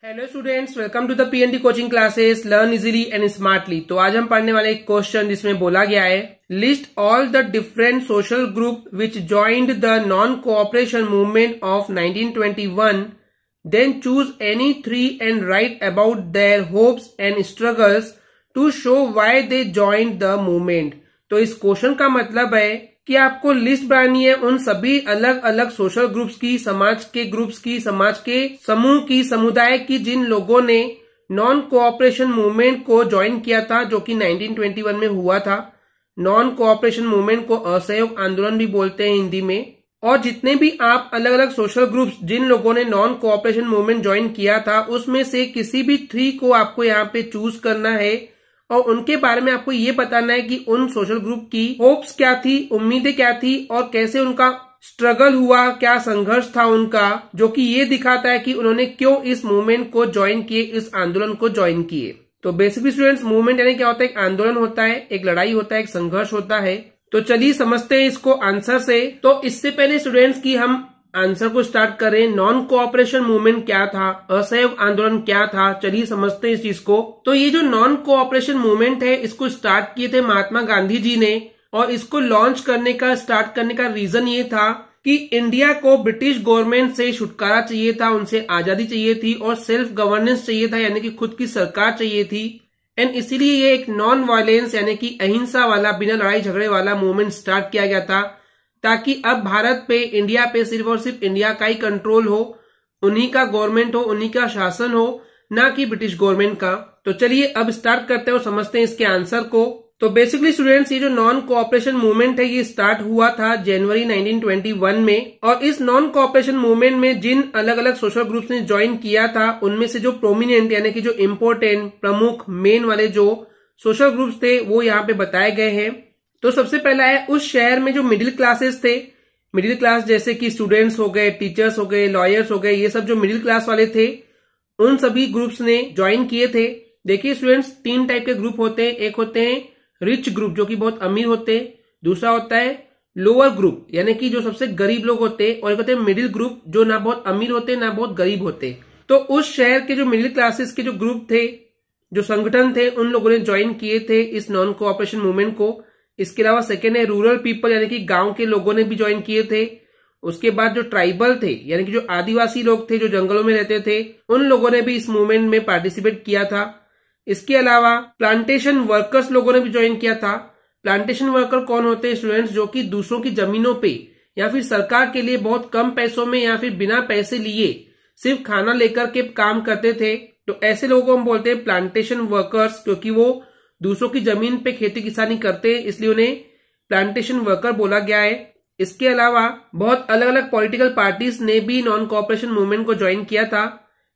Hello students, welcome to the PND coaching classes learn easily and smartly. तो आज हम पढ़ने वाले एक क्वेश्चन जिसमें बोला गया है list all the different social group which joined the non cooperation movement of 1921, then choose any 3 and write about their hopes and struggles to show why they joined the movement. तो इस question का मतलब है कि आपको list बनानी है उन सभी अलग अलग सोशल ग्रुप्स की, समाज के ग्रुप्स की, समाज के समूह की, समुदाय की, जिन लोगों ने नॉन कोऑपरेशन मूवमेंट को ज्वाइन किया था जो कि 1921 में हुआ था। नॉन कोऑपरेशन मूवमेंट को असहयोग आंदोलन भी बोलते हैं हिंदी में। और जितने भी आप अलग अलग सोशल ग्रुप्स जिन लोगों ने नॉन कोऑपरेशन मूवमेंट ज्वाइन किया था उसमें से किसी भी 3 को आपको यहाँ पे चूज करना है और उनके बारे में आपको ये बताना है कि उन सोशल ग्रुप की होप्स क्या थी, उम्मीदें क्या थी और कैसे उनका स्ट्रगल हुआ, क्या संघर्ष था उनका, जो कि ये दिखाता है कि उन्होंने क्यों इस मूवमेंट को ज्वाइन किए, इस आंदोलन को ज्वाइन किए। तो बेसिकली स्टूडेंट्स, मूवमेंट यानी क्या होता है? एक आंदोलन होता है, एक लड़ाई होता है, एक संघर्ष होता है। तो चलिए समझते हैं इसको आंसर से। तो इससे पहले स्टूडेंट्स की हम आंसर को स्टार्ट करें, नॉन कोऑपरेशन मूवमेंट क्या था, असहयोग आंदोलन क्या था, चलिए समझते हैं इस चीज को। तो ये जो नॉन कोऑपरेशन मूवमेंट है इसको स्टार्ट किए थे महात्मा गांधी जी ने और इसको लॉन्च करने का, स्टार्ट करने का रीजन ये था कि इंडिया को ब्रिटिश गवर्नमेंट से छुटकारा चाहिए था, उनसे आजादी चाहिए थी और सेल्फ गवर्नेंस चाहिए था, यानी कि खुद की सरकार चाहिए थी। एंड इसीलिए ये एक नॉन वायलेंस यानी कि अहिंसा वाला, बिना लड़ाई झगड़े वाला मूवमेंट स्टार्ट किया गया था ताकि अब भारत पे, इंडिया पे सिर्फ और सिर्फ इंडिया का ही कंट्रोल हो, उन्हीं का गवर्नमेंट हो, उन्हीं का शासन हो, ना कि ब्रिटिश गवर्नमेंट का। तो चलिए अब स्टार्ट करते हैं और समझते हैं इसके आंसर को। तो बेसिकली स्टूडेंट्स, ये जो नॉन कोऑपरेशन मूवमेंट है ये स्टार्ट हुआ था जनवरी 1921 में। और इस नॉन कोऑपरेशन मूवमेंट में जिन अलग अलग सोशल ग्रुप्स ने ज्वाइन किया था उनमें से जो प्रोमिनेंट यानी कि जो इम्पोर्टेंट, प्रमुख, मेन वाले जो सोशल ग्रुप्स थे वो यहाँ पे बताए गए हैं। तो सबसे पहला है उस शहर में जो मिडिल क्लासेस थे, मिडिल क्लास जैसे कि स्टूडेंट्स हो गए, टीचर्स हो गए, लॉयर्स हो गए, ये सब जो मिडिल क्लास वाले थे उन सभी ग्रुप्स ने ज्वाइन किए थे। देखिए स्टूडेंट्स, 3 टाइप के ग्रुप होते हैं। एक होते हैं रिच ग्रुप जो कि बहुत अमीर होते हैं, दूसरा होता है लोअर ग्रुप यानी कि जो सबसे गरीब लोग होते हैं, और एक होते हैं मिडिल ग्रुप जो ना बहुत अमीर होते ना बहुत गरीब होते। तो उस शहर के जो मिडिल क्लासेस के जो ग्रुप थे, जो संगठन थे, उन लोगों ने ज्वाइन किए थे इस नॉन कोऑपरेशन मूवमेंट को। इसके अलावा सेकेंड है रूरल पीपल यानी कि गांव के लोगों ने भी ज्वाइन किए थे। उसके बाद जो ट्राइबल थे यानी कि जो आदिवासी लोग थे, जो जंगलों में रहते थे, उन लोगों ने भी इस मूवमेंट में पार्टिसिपेट किया था। इसके अलावा प्लांटेशन वर्कर्स लोगों ने भी ज्वाइन किया था। प्लांटेशन वर्कर कौन होते हैं स्टूडेंट्स? जो कि दूसरों की जमीनों पे या फिर सरकार के लिए बहुत कम पैसों में या फिर बिना पैसे लिए सिर्फ खाना लेकर के काम करते थे। तो ऐसे लोगों को हम बोलते हैं प्लांटेशन वर्कर्स, क्योंकि वो दूसरों की जमीन पे खेती किसानी करते हैं, इसलिए उन्हें प्लांटेशन वर्कर बोला गया है। इसके अलावा बहुत अलग अलग पॉलिटिकल पार्टीज ने भी नॉन कोऑपरेशन मूवमेंट को ज्वाइन किया था।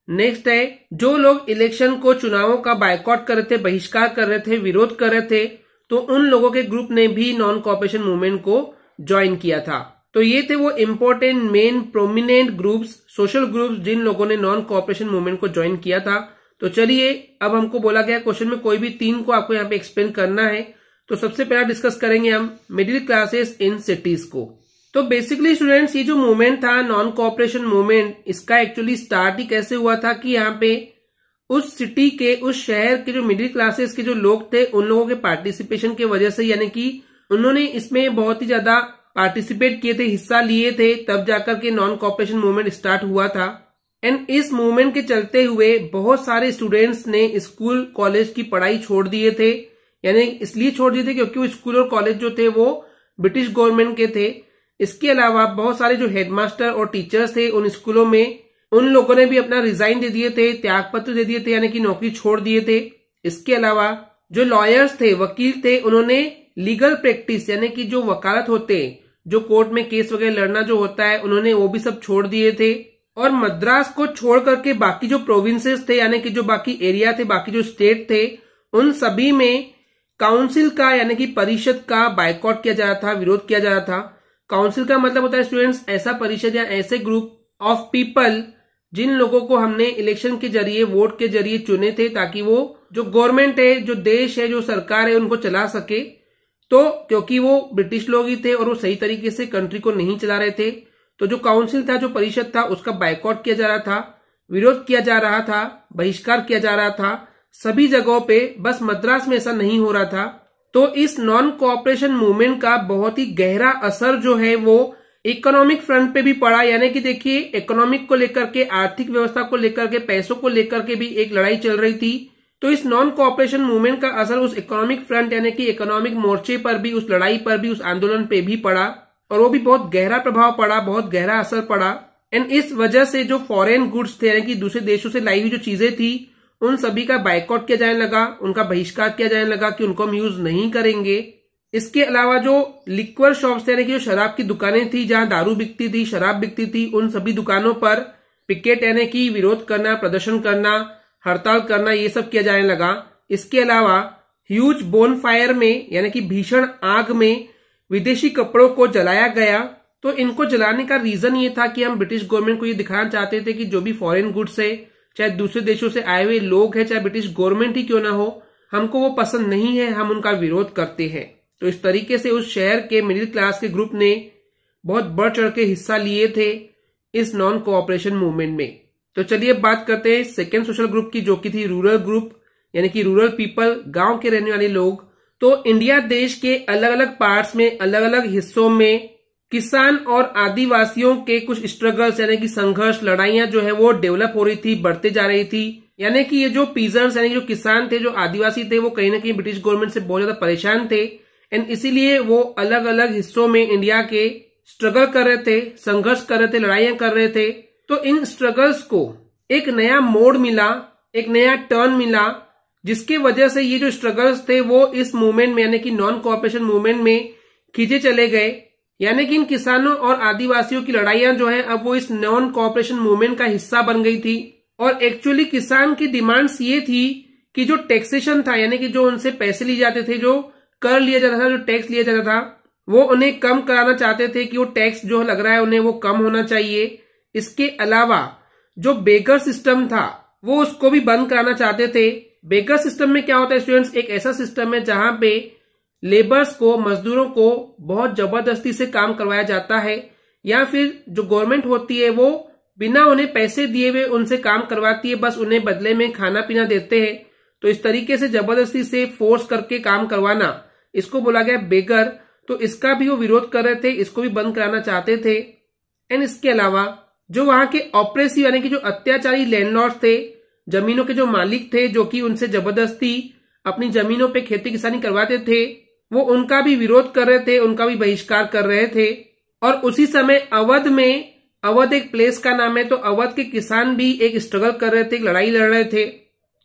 नेक्स्ट है जो लोग इलेक्शन को, चुनावों का बायकॉट कर रहे थे, बहिष्कार कर रहे थे, विरोध कर रहे थे, तो उन लोगों के ग्रुप ने भी नॉन कोऑपरेशन मूवमेंट को ज्वाइन किया था। तो ये थे वो important, main, prominent groups, social groups जिन लोगों ने नॉन कोऑपरेशन मूवमेंट को ज्वाइन किया था। तो चलिए अब हमको बोला गया क्वेश्चन में कोई भी 3 को आपको यहाँ पे एक्सप्लेन करना है। तो सबसे पहला डिस्कस करेंगे हम मिडिल क्लासेस इन सिटीज को। तो बेसिकली स्टूडेंट्स, ये जो मूवमेंट था नॉन कोऑपरेशन मूवमेंट, इसका एक्चुअली स्टार्ट ही कैसे हुआ था कि यहाँ पे उस सिटी के, उस शहर के जो मिडिल क्लासेस के जो लोग थे उन लोगों के पार्टिसिपेशन की वजह से, यानी कि उन्होंने इसमें बहुत ही ज्यादा पार्टिसिपेट किए थे, हिस्सा लिए थे, तब जाकर के नॉन कोऑपरेशन मूवमेंट स्टार्ट हुआ था। एंड इस मूवमेंट के चलते हुए बहुत सारे स्टूडेंट्स ने स्कूल कॉलेज की पढ़ाई छोड़ दिए थे, यानी इसलिए छोड़ दिए थे क्योंकि वो स्कूल और कॉलेज जो थे वो ब्रिटिश गवर्नमेंट के थे। इसके अलावा बहुत सारे जो हेडमास्टर और टीचर्स थे उन स्कूलों में, उन लोगों ने भी अपना रिजाइन दे दिए थे, त्याग पत्र दे दिए थे, यानी कि नौकरी छोड़ दिए थे। इसके अलावा जो लॉयर्स थे, वकील थे, उन्होंने लीगल प्रैक्टिस यानी कि जो वकालत होते, जो कोर्ट में केस वगैरह लड़ना जो होता है, उन्होंने वो भी सब छोड़ दिए थे। और मद्रास को छोड़ करके बाकी जो प्रोविंसेस थे यानी कि जो बाकी एरिया थे, बाकी जो स्टेट थे, उन सभी में काउंसिल का यानी कि परिषद का बायकॉट किया जा रहा था, विरोध किया जा रहा था। काउंसिल का मतलब होता है स्टूडेंट्स ऐसा परिषद या ऐसे ग्रुप ऑफ पीपल जिन लोगों को हमने इलेक्शन के जरिए, वोट के जरिए चुने थे ताकि वो जो गवर्नमेंट है, जो देश है, जो सरकार है, उनको चला सके। तो क्योंकि वो ब्रिटिश लोग ही थे और वो सही तरीके से कंट्री को नहीं चला रहे थे, तो जो काउंसिल था, जो परिषद था, उसका बायकॉट किया जा रहा था, विरोध किया जा रहा था, बहिष्कार किया जा रहा था सभी जगहों पे, बस मद्रास में ऐसा नहीं हो रहा था। तो इस नॉन कोऑपरेशन मूवमेंट का बहुत ही गहरा असर जो है वो इकोनॉमिक फ्रंट पे भी पड़ा। यानी कि देखिए, इकोनॉमिक को लेकर के, आर्थिक व्यवस्था को लेकर के, पैसों को लेकर के भी एक लड़ाई चल रही थी। तो इस नॉन कोऑपरेशन मूवमेंट का असर उस इकोनॉमिक फ्रंट यानी कि इकोनॉमिक मोर्चे पर भी, उस लड़ाई पर भी, उस आंदोलन पे भी पड़ा, और वो भी बहुत गहरा प्रभाव पड़ा, बहुत गहरा असर पड़ा। एंड इस वजह से जो फॉरेन गुड्स थे यानी कि दूसरे देशों से लाई हुई जो चीजें थी, उन सभी का बायकॉट किया जाने लगा, उनका बहिष्कार किया जाने लगा कि उनको हम यूज नहीं करेंगे। इसके अलावा जो लिक्वर शॉप्स थे यानी कि जो शराब की दुकानें थी, जहां दारू बिकती थी, शराब बिकती थी, उन सभी दुकानों पर पिकेट यानी कि विरोध करना, प्रदर्शन करना, हड़ताल करना, ये सब किया जाने लगा। इसके अलावा ह्यूज बोनफायर में यानी कि भीषण आग में विदेशी कपड़ों को जलाया गया। तो इनको जलाने का रीजन ये था कि हम ब्रिटिश गवर्नमेंट को ये दिखाना चाहते थे कि जो भी फॉरेन गुड्स है, चाहे दूसरे देशों से आए हुए लोग हैं, चाहे ब्रिटिश गवर्नमेंट ही क्यों ना हो, हमको वो पसंद नहीं है, हम उनका विरोध करते हैं। तो इस तरीके से उस शहर के मिडिल क्लास के ग्रुप ने बहुत बढ़ चढ़ के हिस्सा लिए थे इस नॉन कोऑपरेशन मूवमेंट में। तो चलिए अब बात करते हैं सेकेंड सोशल ग्रुप की, जो कि थी रूरल ग्रुप यानी कि रूरल पीपल, गांव के रहने वाले लोग। तो इंडिया देश के अलग अलग पार्ट्स में, अलग अलग हिस्सों में किसान और आदिवासियों के कुछ स्ट्रगल्स यानी कि संघर्ष, लड़ाइयां जो है वो डेवलप हो रही थी, बढ़ते जा रही थी। यानी कि ये जो पीजेंट्स यानी जो किसान थे, जो आदिवासी थे, वो कहीं ना कहीं ब्रिटिश गवर्नमेंट से बहुत ज्यादा परेशान थे। एंड इसीलिए वो अलग अलग हिस्सों में इंडिया के स्ट्रगल कर रहे थे, संघर्ष कर रहे थे, लड़ाइयां कर रहे थे। तो इन स्ट्रगल्स को एक नया मोड़ मिला, एक नया टर्न मिला, जिसके वजह से ये जो स्ट्रगल्स थे वो इस मूवमेंट में यानी कि नॉन कोऑपरेशन मूवमेंट में खींचे चले गए। यानी कि इन किसानों और आदिवासियों की लड़ाइयां जो है अब वो इस नॉन कोऑपरेशन मूवमेंट का हिस्सा बन गई थी। और एक्चुअली किसान की डिमांड्स ये थी कि जो टैक्सेशन था यानी कि जो उनसे पैसे लिए जाते थे, जो कर लिया जाता था, जो टैक्स लिया जाता था, वो उन्हें कम कराना चाहते थे कि वो टैक्स जो लग रहा है उन्हें वो कम होना चाहिए। इसके अलावा जो बेगर सिस्टम था वो उसको भी बंद कराना चाहते थे। बेगर सिस्टम में क्या होता है स्टूडेंट्स, एक ऐसा सिस्टम है जहां पे लेबर्स को, मजदूरों को बहुत जबरदस्ती से काम करवाया जाता है, या फिर जो गवर्नमेंट होती है वो बिना उन्हें पैसे दिए हुए उनसे काम करवाती है, बस उन्हें बदले में खाना पीना देते हैं। तो इस तरीके से जबरदस्ती से फोर्स करके काम करवाना, इसको बोला गया बेगर। तो इसका भी वो विरोध कर रहे थे, इसको भी बंद कराना चाहते थे। एंड इसके अलावा जो वहां के ऑपरेसिव यानी कि जो अत्याचारी लैंडलॉर्ड थे, जमीनों के जो मालिक थे, जो कि उनसे जबरदस्ती अपनी जमीनों पे खेती किसानी करवाते थे, वो उनका भी विरोध कर रहे थे, उनका भी बहिष्कार कर रहे थे। और उसी समय अवध में, अवध एक प्लेस का नाम है, तो अवध के किसान भी एक स्ट्रगल कर रहे थे, एक लड़ाई लड़ रहे थे।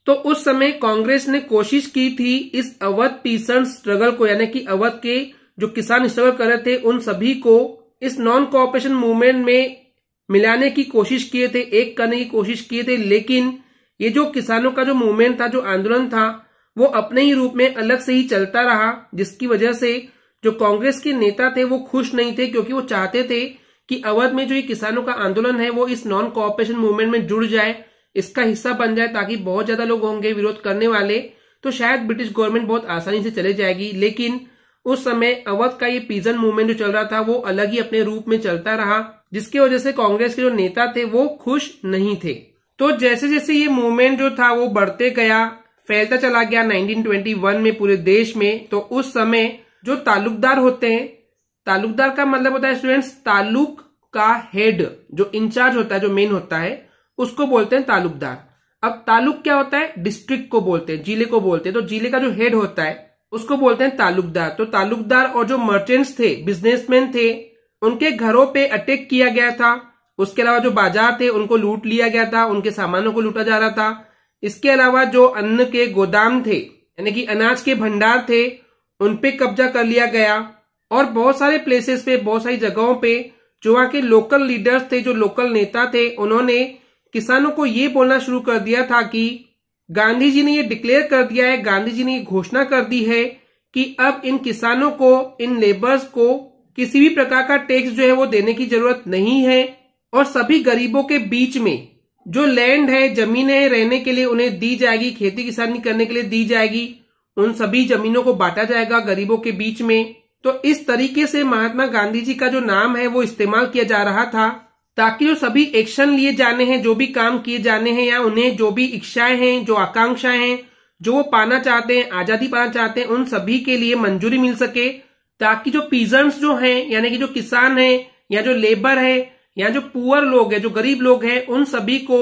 तो उस समय कांग्रेस ने कोशिश की थी इस अवध पीसेंट स्ट्रगल को यानी कि अवध के जो किसान स्ट्रगल कर रहे थे उन सभी को इस नॉन कोऑपरेशन मूवमेंट में मिलाने की कोशिश किए थे, एक करने की कोशिश किए थे। लेकिन ये जो किसानों का जो मूवमेंट था, जो आंदोलन था, वो अपने ही रूप में अलग से ही चलता रहा, जिसकी वजह से जो कांग्रेस के नेता थे वो खुश नहीं थे, क्योंकि वो चाहते थे कि अवध में जो ये किसानों का आंदोलन है वो इस नॉन कोऑपरेशन मूवमेंट में जुड़ जाए, इसका हिस्सा बन जाए, ताकि बहुत ज्यादा लोग होंगे विरोध करने वाले, तो शायद ब्रिटिश गवर्नमेंट बहुत आसानी से चले जाएगी। लेकिन उस समय अवध का ये पीजन मूवमेंट जो चल रहा था वो अलग ही अपने रूप में चलता रहा, जिसकी वजह से कांग्रेस के जो नेता थे वो खुश नहीं थे। तो जैसे जैसे ये मूवमेंट जो था वो बढ़ते गया, फैलता चला गया 1921 में पूरे देश में। तो उस समय जो तालुकदार होते हैं, तालुकदार का मतलब होता है स्टूडेंट्स, तालुक का हेड, जो इंचार्ज होता है, जो मेन होता है, उसको बोलते हैं तालुकदार। अब तालुक क्या होता है, डिस्ट्रिक्ट को बोलते हैं, जिले को बोलते हैं। तो जिले का जो हेड होता है उसको बोलते हैं तालुकदार। तो तालुकदार और जो मर्चेंट्स थे, बिजनेसमैन थे, उनके घरों पे अटैक किया गया था। उसके अलावा जो बाजार थे उनको लूट लिया गया था, उनके सामानों को लूटा जा रहा था। इसके अलावा जो अन्न के गोदाम थे यानी कि अनाज के भंडार थे, उन पे कब्जा कर लिया गया। और बहुत सारे प्लेसेस पे, बहुत सारी जगहों पे जो वहां के लोकल लीडर्स थे, जो लोकल नेता थे, उन्होंने किसानों को ये बोलना शुरू कर दिया था कि गांधी जी ने ये डिक्लेयर कर दिया है, गांधी जी ने ये घोषणा कर दी है कि अब इन किसानों को, इन लेबर्स को किसी भी प्रकार का टैक्स जो है वो देने की जरूरत नहीं है। और सभी गरीबों के बीच में जो लैंड है, जमीनें है, रहने के लिए उन्हें दी जाएगी, खेती किसानी करने के लिए दी जाएगी, उन सभी जमीनों को बांटा जाएगा गरीबों के बीच में। तो इस तरीके से महात्मा गांधी जी का जो नाम है वो इस्तेमाल किया जा रहा था। ताकि जो सभी एक्शन लिए जाने हैं, जो भी काम किए जाने हैं या उन्हें जो भी इच्छाएं हैं, जो आकांक्षाएं हैं, जो वो पाना चाहते हैं, आजादी पाना चाहते हैं, उन सभी के लिए मंजूरी मिल सके, ताकि जो पीजेंट्स जो हैं यानी कि जो किसान हैं या जो लेबर है या जो पुअर लोग हैं, जो गरीब लोग हैं, उन सभी को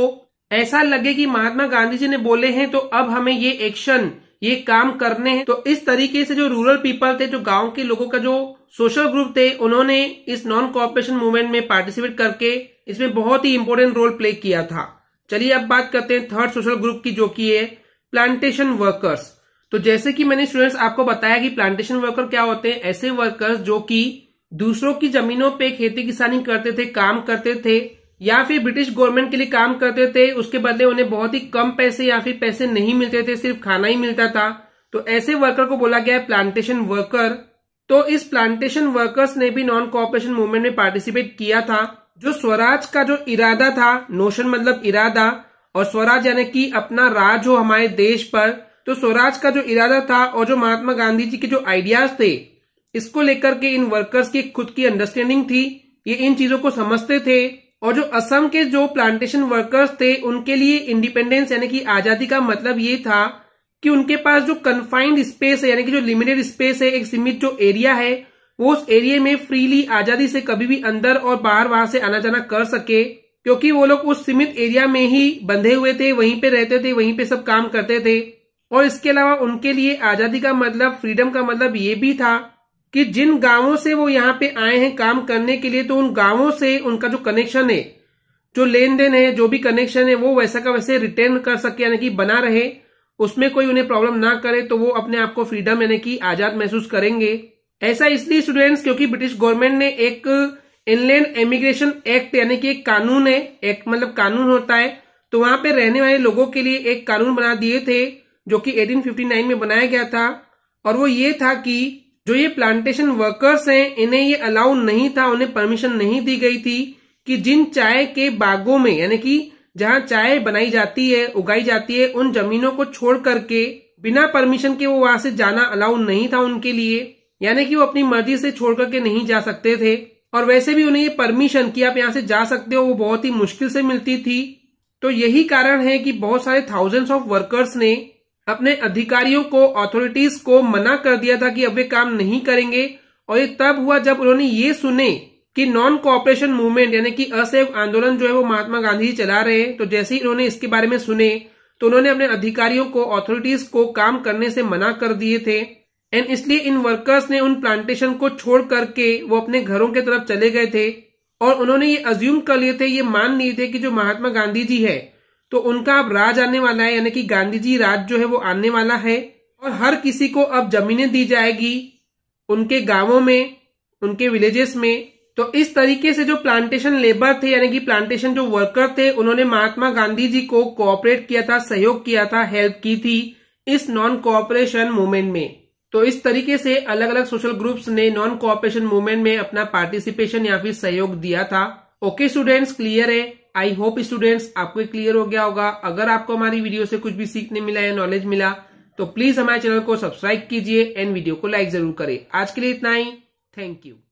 ऐसा लगे कि महात्मा गांधी जी ने बोले हैं तो अब हमें ये एक्शन, ये काम करने हैं। तो इस तरीके से जो रूरल पीपल थे, जो गांव के लोगों का जो सोशल ग्रुप थे, उन्होंने इस नॉन कोऑपरेशन मूवमेंट में पार्टिसिपेट करके इसमें बहुत ही इंपॉर्टेंट रोल प्ले किया था। चलिए अब बात करते हैं थर्ड सोशल ग्रुप की, जो कि है प्लांटेशन वर्कर्स। तो जैसे कि मैंने स्टूडेंट्स आपको बताया कि प्लांटेशन वर्कर क्या होते हैं, ऐसे वर्कर्स जो कि दूसरों की जमीनों पे खेती किसानी करते थे, काम करते थे, या फिर ब्रिटिश गवर्नमेंट के लिए काम करते थे, उसके बदले उन्हें बहुत ही कम पैसे या फिर पैसे नहीं मिलते थे, सिर्फ खाना ही मिलता था। तो ऐसे वर्कर को बोला गया है प्लांटेशन वर्कर। तो इस प्लांटेशन वर्कर्स ने भी नॉन कोऑपरेशन मूवमेंट में पार्टिसिपेट किया था। जो स्वराज का जो इरादा था, नोशन मतलब इरादा, और स्वराज यानी कि अपना राज हो हमारे देश पर, तो स्वराज का जो इरादा था और जो महात्मा गांधी जी के जो आइडियाज थे, इसको लेकर के इन वर्कर्स की खुद की अंडरस्टैंडिंग थी, ये इन चीजों को समझते थे। और जो असम के जो प्लांटेशन वर्कर्स थे, उनके लिए इंडिपेंडेंस यानी कि आजादी का मतलब ये था कि उनके पास जो कन्फाइंड स्पेस है यानी कि जो लिमिटेड स्पेस है, एक सीमित जो एरिया है, वो उस एरिया में फ्रीली आजादी से कभी भी अंदर और बाहर वहां से आना जाना कर सके, क्योंकि वो लोग उस सीमित एरिया में ही बंधे हुए थे, वहीं पे रहते थे, वहीं पे सब काम करते थे। और इसके अलावा उनके लिए आजादी का मतलब, फ्रीडम का मतलब ये भी था कि जिन गांवों से वो यहाँ पे आए हैं काम करने के लिए, तो उन गांवों से उनका जो कनेक्शन है, जो लेन देन है, जो भी कनेक्शन है, वो वैसा का वैसे रिटेन कर सके यानी कि बना रहे, उसमें कोई उन्हें प्रॉब्लम ना करे, तो वो अपने आप को फ्रीडम यानी कि आजाद महसूस करेंगे। ऐसा इसलिए स्टूडेंट्स क्योंकि ब्रिटिश गवर्नमेंट ने एक इनलैंड इमिग्रेशन एक्ट यानी कि एक कानून है, एक्ट मतलब कानून होता है, तो वहां पे रहने वाले लोगों के लिए एक कानून बना दिए थे, जो कि 1859 में बनाया गया था। और वो ये था कि जो ये प्लांटेशन वर्कर्स हैं, इन्हें ये अलाउ नहीं था, उन्हें परमिशन नहीं दी गई थी कि जिन चाय के बागों में यानी कि जहां चाय बनाई जाती है, उगाई जाती है, उन जमीनों को छोड़ करके बिना परमिशन के वो वहां से जाना अलाउ नहीं था उनके लिए, यानी कि वो अपनी मर्जी से छोड़ करके नहीं जा सकते थे। और वैसे भी उन्हें ये परमिशन कि आप यहां से जा सकते हो, वो बहुत ही मुश्किल से मिलती थी। तो यही कारण है कि बहुत सारे थाउजेंड्स ऑफ वर्कर्स ने अपने अधिकारियों को, अथॉरिटीज को मना कर दिया था कि अब वे काम नहीं करेंगे। और ये तब हुआ जब उन्होंने ये सुने कि नॉन कोऑपरेशन मूवमेंट यानी कि असहयोग आंदोलन जो है वो महात्मा गांधी जी चला रहे हैं। तो जैसे ही उन्होंने इसके बारे में सुने, तो उन्होंने अपने अधिकारियों को, अथॉरिटीज को काम करने से मना कर दिए थे। एंड इसलिए इन वर्कर्स ने उन प्लांटेशन को छोड़ करके वो अपने घरों के तरफ चले गए थे। और उन्होंने ये अज्यूम कर लिए थे, ये मान लिए थे कि जो महात्मा गांधी जी है तो उनका अब राज आने वाला है, यानी कि गांधी जी राज जो है वो आने वाला है, और हर किसी को अब जमीनें दी जाएगी उनके गांवों में, उनके विलेजेस में। तो इस तरीके से जो प्लांटेशन लेबर थे यानी कि प्लांटेशन जो वर्कर थे, उन्होंने महात्मा गांधी जी को कोऑपरेट किया था, सहयोग किया था, हेल्प की थी इस नॉन कोऑपरेशन मूवमेंट में। तो इस तरीके से अलग अलग सोशल ग्रुप्स ने नॉन कोऑपरेशन मूवमेंट में अपना पार्टिसिपेशन या फिर सहयोग दिया था। ओके स्टूडेंट्स, क्लियर है? आई होप स्टूडेंट्स आपको क्लियर हो गया होगा। अगर आपको हमारी वीडियो से कुछ भी सीखने मिला या नॉलेज मिला तो प्लीज हमारे चैनल को सब्सक्राइब कीजिए एंड वीडियो को लाइक जरूर करें। आज के लिए इतना ही, थैंक यू।